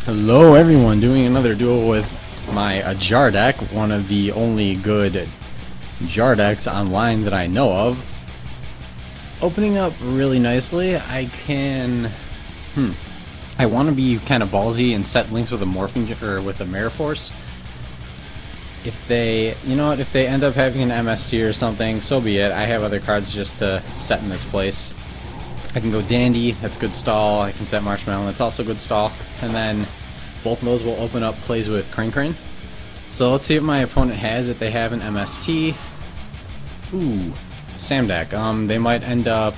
Hello everyone, doing another duel with my jar deck, one of the only good jar decks online that I know of. Opening up really nicely. I want to be kind of ballsy and set links with a morphing or with a Mirror Force. If they, if they end up having an MST or something, so be it. I have other cards just to set in its place. I can go Dandy, that's good stall. I can set Marshmallow, that's also good stall. And then both of those will open up plays with Crane Crane. So let's see what my opponent has. If they have an MST. Ooh, Samdak. They might end up...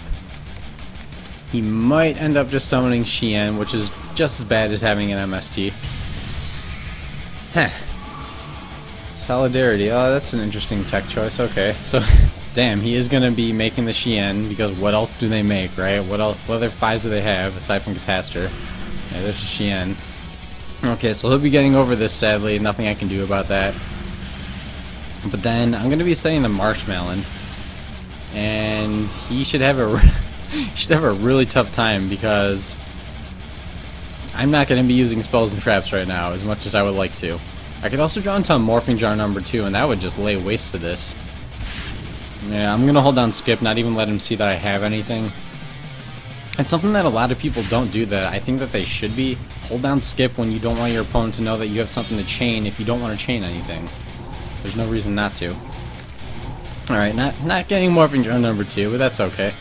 He might end up just summoning Shien, which is just as bad as having an MST. Heh. Solidarity. Oh, that's an interesting tech choice. Okay, so... Damn, he is going to be making the Shien, because what else do they make, right? What other fives do they have, aside from Catastor? Yeah, there's a Shien. Okay, so he'll be getting over this, sadly. Nothing I can do about that. But then, I'm going to be setting the Marshmallow. And he should have a really tough time, because I'm not going to be using spells and traps right now, as much as I would like to. I could also draw into a Morphing Jar number 2, and that would just lay waste to this. Yeah, I'm gonna hold down skip, not even let him see that I have anything. It's something that a lot of people don't do that I think that they should be. Hold down skip when you don't want your opponent to know that you have something to chain if you don't want to chain anything. There's no reason not to. Alright, not getting Morphing Jar number 2, but that's okay.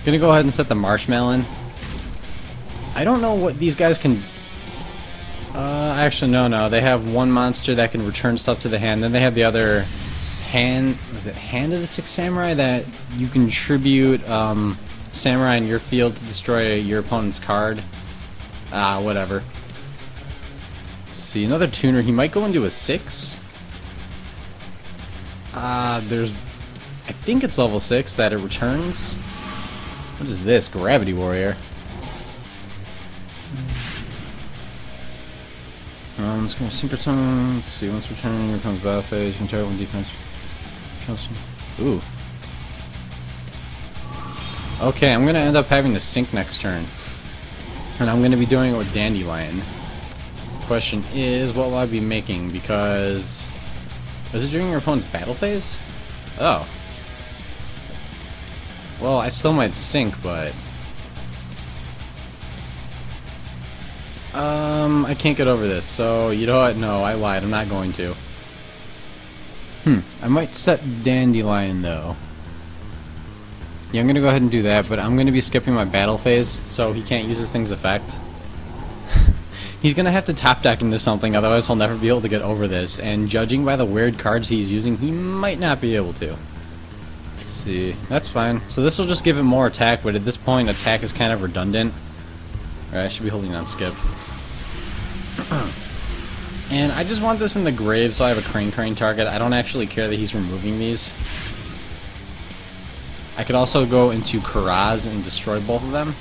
Gonna go ahead and set the Marshmallow. I don't know what these guys can... actually no, they have one monster that can return stuff to the hand, then they have the other... Hand of the Sixth Samurai that you contribute Samurai in your field to destroy your opponent's card. Whatever. Let's see, another tuner. He might go into a 6. I think it's level 6 that it returns. What is this? Gravity Warrior. It's going to Synchro Summon. Let's see, once returning, here comes battle phase. You can target one defense. Ooh. Okay, I'm gonna end up having to sync next turn. And I'm gonna be doing it with Dandelion. Question is, what will I be making? Because... is it during your opponent's battle phase? Oh. Well, I still might sync, but... I can't get over this, so you know what? No, I lied. I'm not going to. I might set Dandelion, though. Yeah, I'm gonna go ahead and do that, but I'm gonna be skipping my battle phase, so he can't use his thing's effect. He's gonna have to top deck into something, otherwise he'll never be able to get over this, and judging by the weird cards he's using, he might not be able to. Let's see. That's fine. So this will just give it more attack, but at this point, attack is kind of redundant. Alright, I should be holding on skip. And I just want this in the grave so I have a Crane Crane target. I don't actually care that he's removing these. I could also go into Karaz and destroy both of them.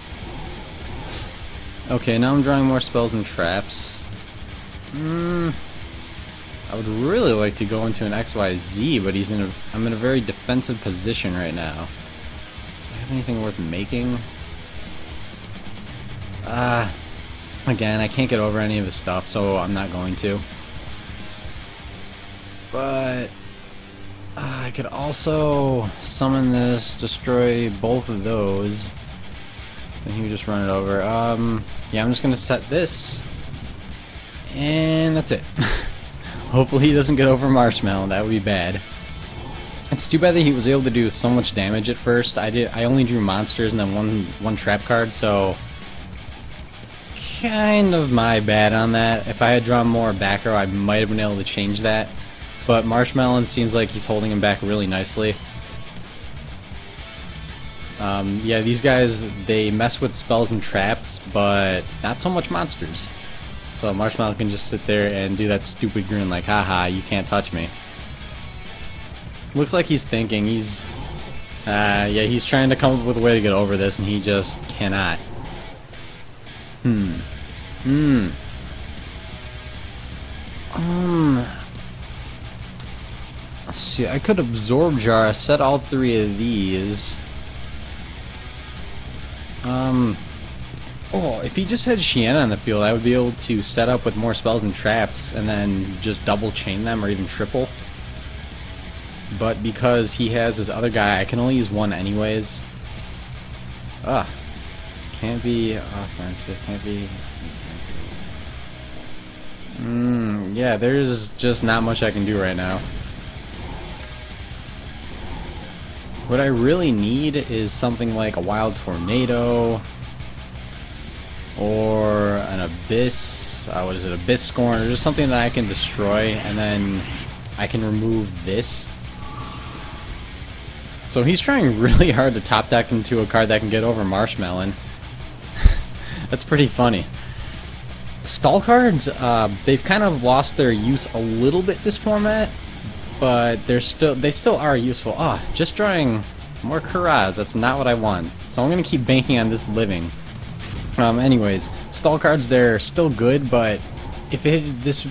Okay, now I'm drawing more spells and traps. I would really like to go into an XYZ, but I'm in a very defensive position right now. Do I have anything worth making? Again, I can't get over any of his stuff, so I'm not going to. But I could also summon this, destroy both of those. Then he would just run it over. Yeah, I'm just gonna set this, and that's it. Hopefully he doesn't get over Marshmallow. That would be bad. It's too bad that he was able to do so much damage at first. I only drew monsters and then one trap card, so. Kind of my bad on that. If I had drawn more back row, I might have been able to change that. But Marshmallow seems like he's holding him back really nicely. Yeah, these guys, they mess with spells and traps, but not so much monsters. So Marshmallow can just sit there and do that stupid grin like, haha, you can't touch me. Looks like he's thinking. He's trying to come up with a way to get over this, and he just cannot. Let's see, I could Absorb Jar, set all 3 of these. Oh, if he just had Shiena on the field, I would be able to set up with more spells and traps and then just double chain them or even triple. But because he has this other guy, I can only use one anyways. Ugh. Can't be offensive, can't be defensive. Yeah, there's just not much I can do right now. What I really need is something like a Wild Tornado, or an Abyss, what is it, Abyss Scorn, or just something that I can destroy, and then I can remove this. So he's trying really hard to top deck into a card that can get over Marshmallow. That's pretty funny. Stall cards, they've kind of lost their use a little bit this format, but they still are useful. Just drawing more Karaz, that's not what I want. So I'm going to keep banking on this living. Anyways, stall cards, they're still good, but if it had this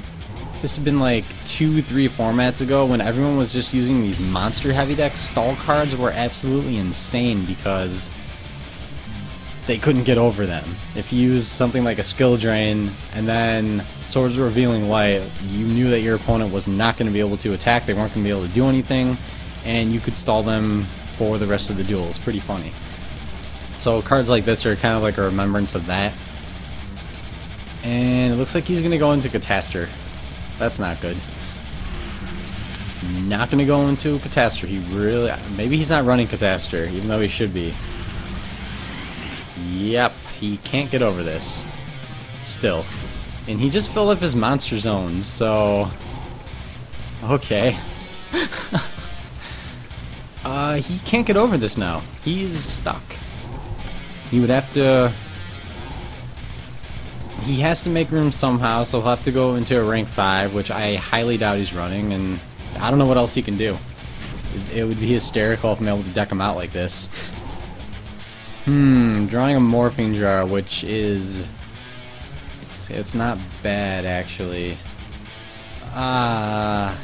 had been like 2-3 formats ago when everyone was just using these monster heavy decks, stall cards were absolutely insane because they couldn't get over them. If you used something like a Skill Drain and then Swords of Revealing Light, you knew that your opponent was not going to be able to attack, they weren't going to be able to do anything, and you could stall them for the rest of the duel. It's pretty funny. So cards like this are kind of like a remembrance of that. And it looks like he's going to go into Catastor. That's not good. Not going to go into Catastor. He really... Maybe he's not running Catastor, even though he should be. Yep, he can't get over this. Still. And he just filled up his monster zone, so... Okay. He can't get over this now. He's stuck. He would have to... He has to make room somehow, so he'll have to go into a rank 5, which I highly doubt he's running, and I don't know what else he can do. It would be hysterical if I'm able to deck him out like this. Drawing a Morphing Jar, which is... See, it's not bad, actually. Not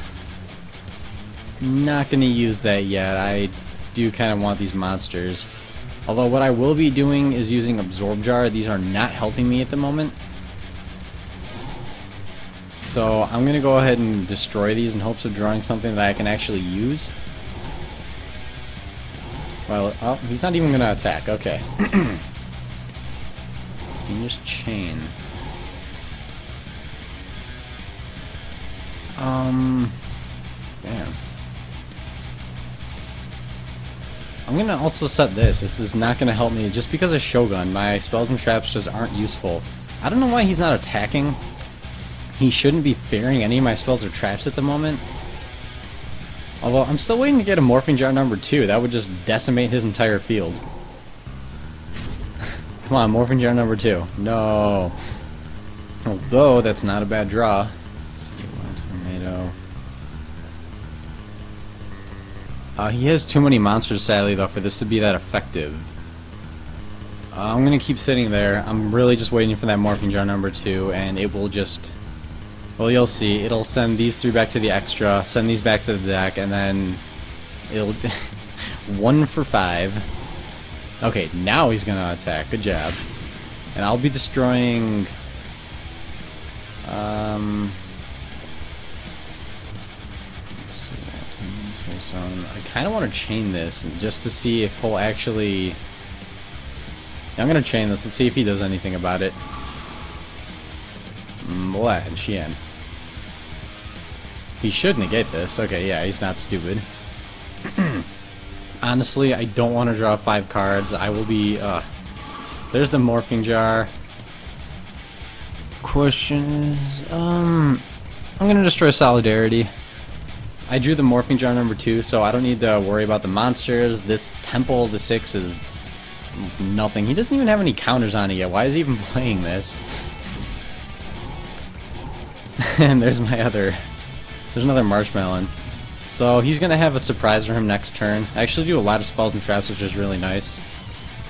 gonna use that yet. I do kind of want these monsters. Although what I will be doing is using Absorb Jar. These are not helping me at the moment. So I'm going to go ahead and destroy these in hopes of drawing something that I can actually use. Well, oh, he's not even going to attack. Okay. You can just chain. Damn. I'm going to also set this. This is not going to help me. Just because of Shogun, my spells and traps just aren't useful. I don't know why he's not attacking. He shouldn't be fearing any of my spells or traps at the moment. Although, I'm still waiting to get a Morphing Jar number 2. That would just decimate his entire field. Come on, Morphing Jar number 2. No. Although, that's not a bad draw. Let's see, Tornado. He has too many monsters, sadly, though, for this to be that effective. I'm going to keep sitting there. I'm really just waiting for that Morphing Jar number 2, and it will just... Well, you'll see. It'll send these 3 back to the extra, send these back to the deck, and then it'll... 1 for 5. Okay, now he's going to attack. Good job. And I'll be destroying... I kind of want to chain this just to see if he'll actually... I'm going to chain this. Let's see if he does anything about it. What? Xian. He should negate this. Okay, yeah, he's not stupid. Honestly, I don't want to draw 5 cards. I will be... There's the Morphing Jar. Question is... I'm going to destroy Solidarity. I drew the Morphing Jar number 2, so I don't need to worry about the monsters. This Temple of the 6 is... It's nothing. He doesn't even have any counters on it yet. Why is he even playing this? And there's my other... There's another Marshmallow. So he's going to have a surprise for him next turn. I actually do a lot of spells and traps, which is really nice.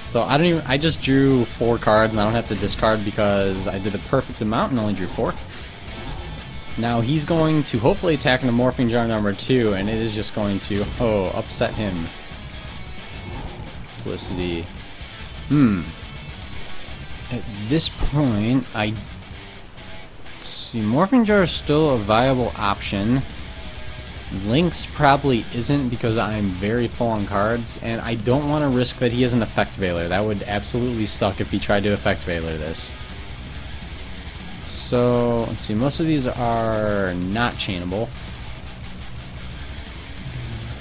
So I just drew 4 cards, and I don't have to discard because I did the perfect amount and only drew 4. Now he's going to hopefully attack in the Morphing Jar number 2, and it is just going to, upset him. Felicity. At this point, I see Morphing Jar is still a viable option. Lynx probably isn't because I'm very full on cards, and I don't want to risk that he has an Effect Veiler. That would absolutely suck if he tried to Effect Veiler this. So, let's see, most of these are not chainable.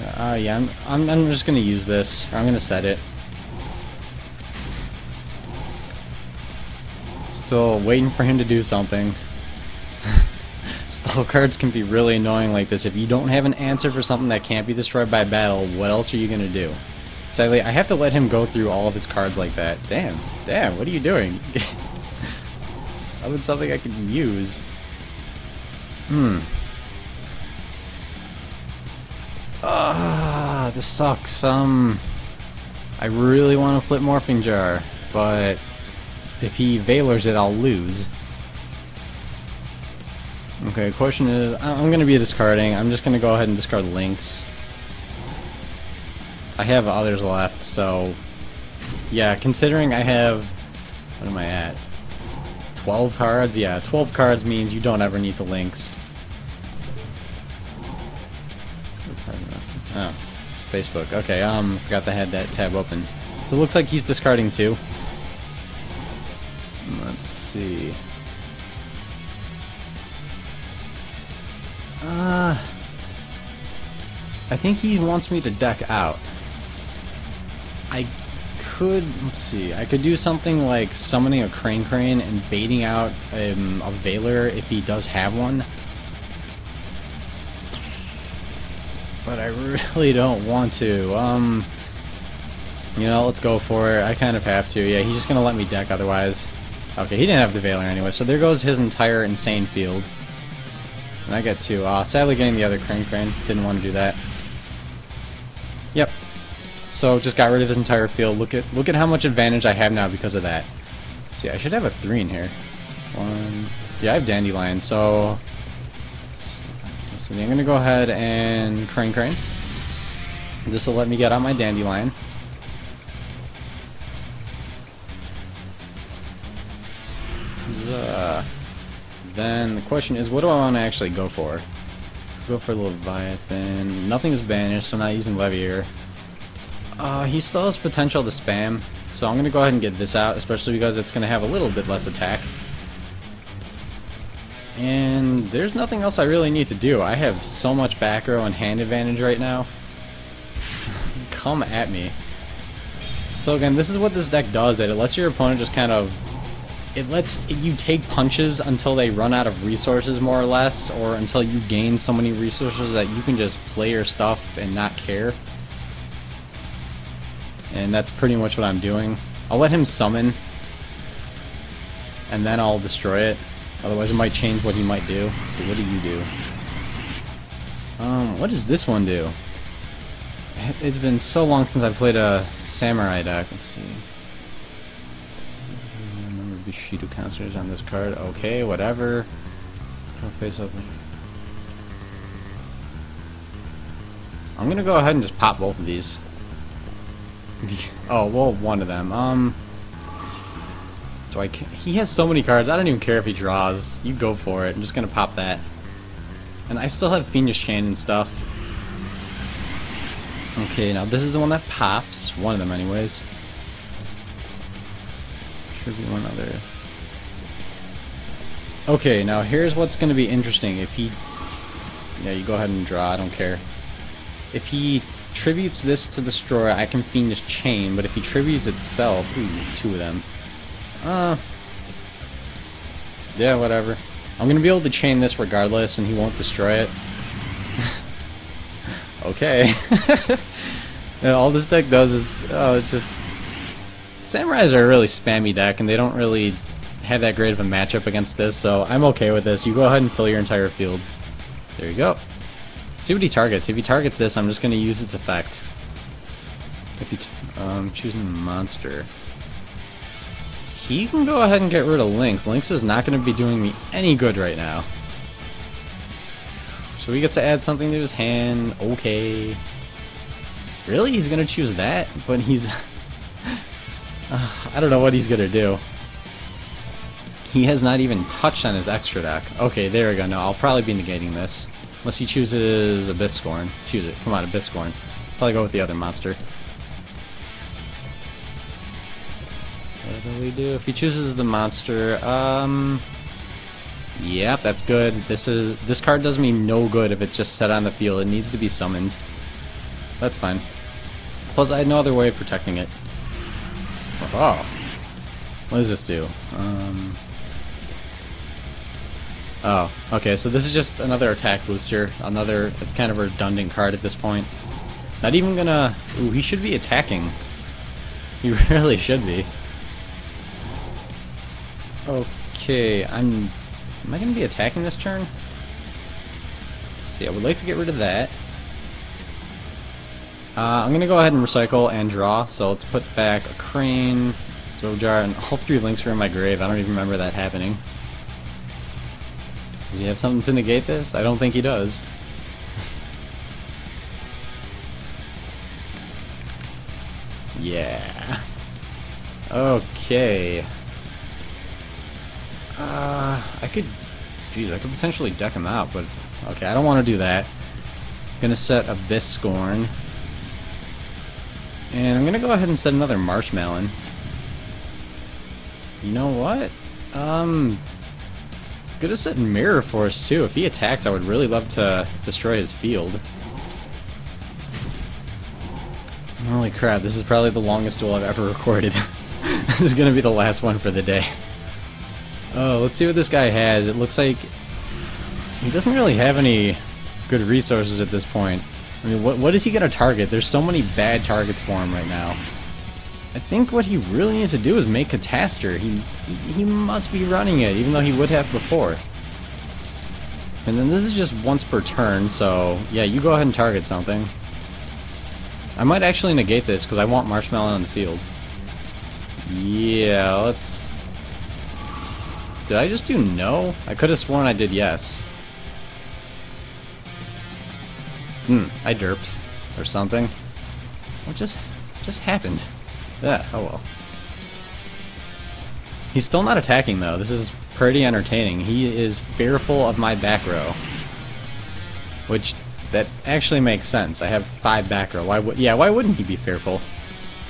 Yeah, I'm just going to use this, or I'm going to set it. Still waiting for him to do something. Stall cards can be really annoying like this. If you don't have an answer for something that can't be destroyed by battle, what else are you going to do? Sadly, I have to let him go through all of his cards like that. Damn, what are you doing? Summon something I can use. This sucks. I really want to flip Morphing Jar, but if he Veilers it, I'll lose. Okay, question is, I'm going to be discarding. I'm just going to go ahead and discard Lynx. I have others left, so yeah, considering I have, what am I at? 12 cards? Yeah, 12 cards means you don't ever need to Lynx. Oh, it's Facebook. Okay, forgot I had that tab open. So it looks like he's discarding two. Let's see. I think he wants me to deck out. I could, let's see, I could do something like summoning a Crane and baiting out a Veiler if he does have one. But I really don't want to. You know, let's go for it. I kind of have to. Yeah, he's just going to let me deck otherwise. Okay, he didn't have the Veiler anyway, so there goes his entire insane field. And I get two. Sadly getting the other Crane. Didn't want to do that. Yep. So just got rid of his entire field. Look at how much advantage I have now because of that. Let's see, I should have a 3 in here. One. Yeah, I have Dandelion, so I'm gonna go ahead and Crane. This will let me get out my Dandelion. Then the question is, what do I want to actually go for? Go for the Leviathan. Nothing's banished, so I'm not using Levier. He still has potential to spam, so I'm going to go ahead and get this out, especially because it's going to have a little bit less attack. And there's nothing else I really need to do. I have so much back row and hand advantage right now. Come at me. So again, this is what this deck does, that it lets your opponent just kind of... It lets you take punches until they run out of resources, more or less, or until you gain so many resources that you can just play your stuff and not care. And that's pretty much what I'm doing. I'll let him summon, and then I'll destroy it. Otherwise it might change what he might do. Let's see, what do you do? What does this one do? It's been so long since I've played a Samurai deck. Let's see. Bushido counters on this card. Okay, whatever. Don't face up. I'm gonna go ahead and just pop both of these. Oh, well, one of them. He has so many cards, I don't even care if he draws. You go for it. I'm just gonna pop that. And I still have Fiendish Chain and stuff. Okay, now this is the one that pops. One of them, anyways. Should be one other. Okay, now here's what's going to be interesting. If he... Yeah, you go ahead and draw, I don't care. If he tributes this to destroy, I can Fiendish Chain, but if he tributes itself... Ooh, two of them. Yeah, whatever. I'm going to be able to chain this regardless, and he won't destroy it. Okay. Yeah, all this deck does is... Oh, it's just... Samurais are a really spammy deck, and they don't really have that great of a matchup against this, so I'm okay with this. You go ahead and fill your entire field. There you go. See what he targets. If he targets this, I'm just going to use its effect. If he... choosing a monster. He can go ahead and get rid of Lynx. Lynx is not going to be doing me any good right now. So he gets to add something to his hand. Okay. Really? He's going to choose that? But he's... I don't know what he's going to do. He has not even touched on his extra deck. Okay, there we go. No, I'll probably be negating this. Unless he chooses Abysscorn. Choose it. Come on, Abysscorn. Probably go with the other monster. What do we do? If he chooses the monster, yep, that's good. This card does me no good if it's just set on the field. It needs to be summoned. That's fine. Plus, I had no other way of protecting it. Oh. What does this do? Oh, okay, so this is just another attack booster. It's kind of a redundant card at this point. Not even gonna... Ooh, he should be attacking. He really should be. Okay, am I gonna be attacking this turn? Let's see, I would like to get rid of that. I'm gonna go ahead and recycle and draw, so let's put back a Crane, Zojar, and all 3 links are in my grave. I don't even remember that happening. Does he have something to negate this? I don't think he does. Yeah. Okay. I could potentially deck him out, but okay, I don't want to do that. I'm gonna set Abysscorn. And I'm gonna go ahead and set another Marshmallow. You know what? Could have set Mirror Force too. If he attacks, I would really love to destroy his field. Holy crap, this is probably the longest duel I've ever recorded. This is gonna be the last one for the day. Oh, let's see what this guy has. It looks like he doesn't really have any good resources at this point. I mean, what is he gonna target? There's so many bad targets for him right now. I think what he really needs to do is make Catastor. He must be running it, even though he would have before. And then this is just once per turn, so yeah, you go ahead and target something. I might actually negate this because I want Marshmallow on the field. Yeah, let's... Did I just do no? I could have sworn I did yes. I derped. Or something. What just happened? Yeah, oh well. He's still not attacking though. This is pretty entertaining. He is fearful of my back row. Which, that actually makes sense. I have 5 back row. Why wouldn't he be fearful?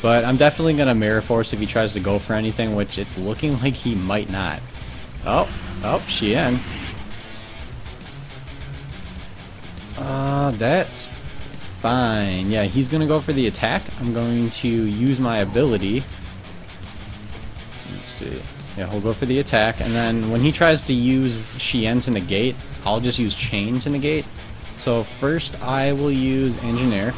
But I'm definitely gonna Mirror Force if he tries to go for anything, which it's looking like he might not. Oh, Shien. That's fine. Yeah, he's gonna go for the attack. I'm going to use my ability. Let's see. Yeah, he'll go for the attack, and then when he tries to use Shien to negate, I'll just use Chain to negate. So first I will use Engineer.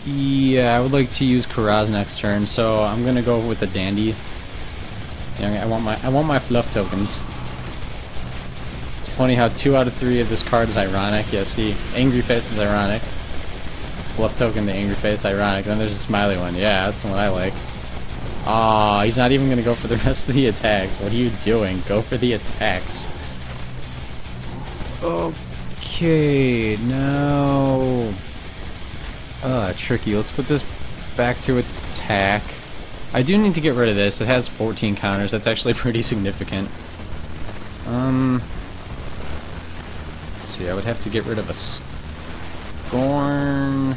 Yeah, I would like to use Karaz next turn, so I'm gonna go with the Dandies. Yeah, I want my fluff tokens. It's funny how 2 out of 3 of this card is ironic. Yeah, see, Angry Face is ironic. Fluff token to Angry Face, ironic. Then there's a smiley one. Yeah, that's the one I like. Aw, he's not even gonna go for the rest of the attacks. What are you doing? Go for the attacks. Okay, no. Tricky. Let's put this back to attack. I do need to get rid of this. It has 14 counters. That's actually pretty significant. Let's see. I would have to get rid of a Scorn.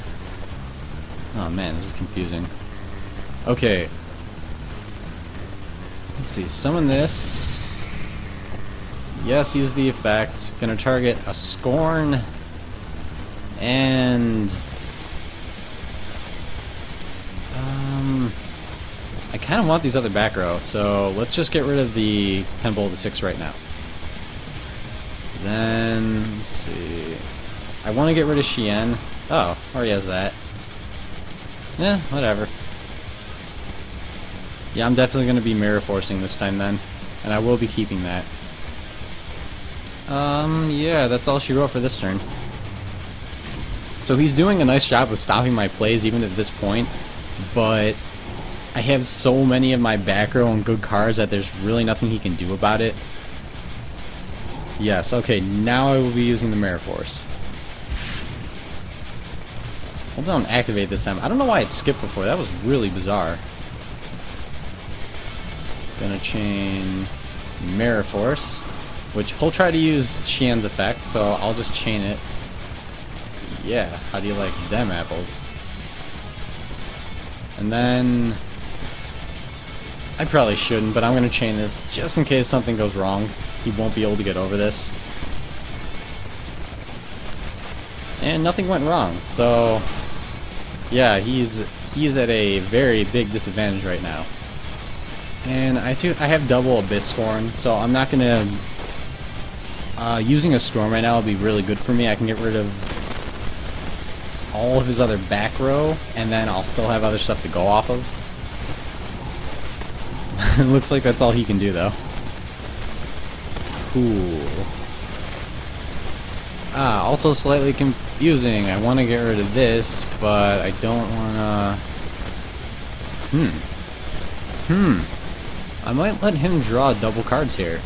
Oh man, this is confusing. Okay. Let's see. Summon this. Yes, use the effect. Gonna target a Scorn. And... I kind of want these other back row, so let's just get rid of the Temple of the Six right now. Then, let's see... I want to get rid of Shien. Oh, already has that. Yeah, whatever. Yeah, I'm definitely going to be Mirror Forcing this time then, and I will be keeping that. Yeah, that's all she wrote for this turn. So he's doing a nice job of stopping my plays even at this point, but I have so many of my back row and good cards that there's really nothing he can do about it. Yes, okay, now I will be using the Mirror Force. Hold on, activate this time. I don't know why it skipped before. That was really bizarre. Gonna chain Mirror Force, which he'll try to use Xian's effect, so I'll just chain it. Yeah, how do you like them apples? And then I probably shouldn't, but I'm gonna chain this just in case something goes wrong. He won't be able to get over this. And nothing went wrong, so yeah, he's at a very big disadvantage right now. And I have double Abyss Scorn, so I'm not gonna using a Storm right now will be really good for me. I can get rid of all of his other back row, and then I'll still have other stuff to go off of. It looks like that's all he can do, though. Cool. Also slightly confusing. I want to get rid of this, but I don't want to... I might let him draw double cards here.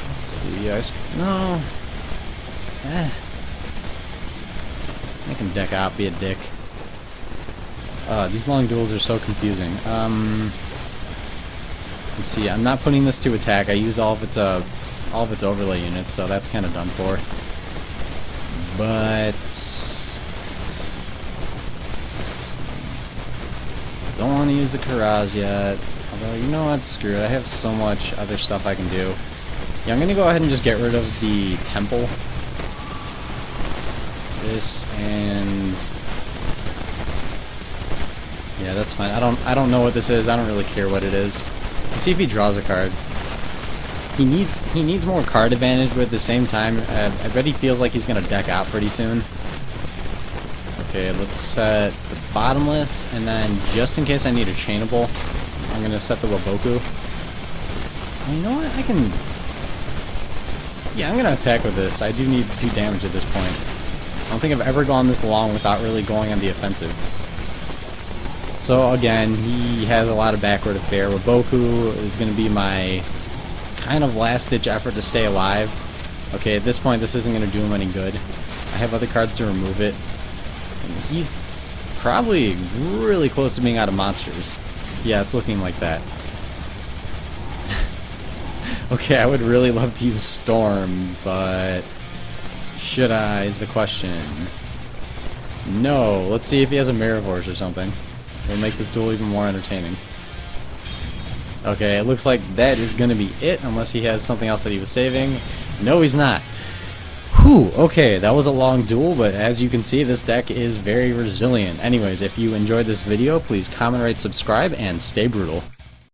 Let's see, no. Make him deck out, be a dick. These long duels are so confusing. Let's see, I'm not putting this to attack. I use all of its overlay units, so that's kind of done for. But don't want to use the Karaz yet. Although, you know what? Screw it. I have so much other stuff I can do. Yeah, I'm going to go ahead and just get rid of the Temple. This and... yeah, that's fine. I don't know what this is. I don't really care what it is. Let's see if he draws a card. He needs more card advantage, but at the same time, I bet he feels like he's going to deck out pretty soon. Okay, let's set the Bottomless, and then just in case I need a chainable, I'm going to set the Waboku. Oh, you know what? I can... yeah, I'm going to attack with this. I do need 2 damage at this point. I don't think I've ever gone this long without really going on the offensive. So again, he has a lot of backward affair. Waboku is going to be my kind of last-ditch effort to stay alive. Okay, at this point, this isn't going to do him any good. I have other cards to remove it. And he's probably really close to being out of monsters. Yeah, it's looking like that. Okay, I would really love to use Storm, but should I is the question. No, let's see if he has a Mirror Force or something. It'll make this duel even more entertaining. Okay, it looks like that is going to be it, unless he has something else that he was saving. No, he's not. Whew, okay, that was a long duel, but as you can see, this deck is very resilient. Anyways, if you enjoyed this video, please comment, rate, subscribe, and stay brutal.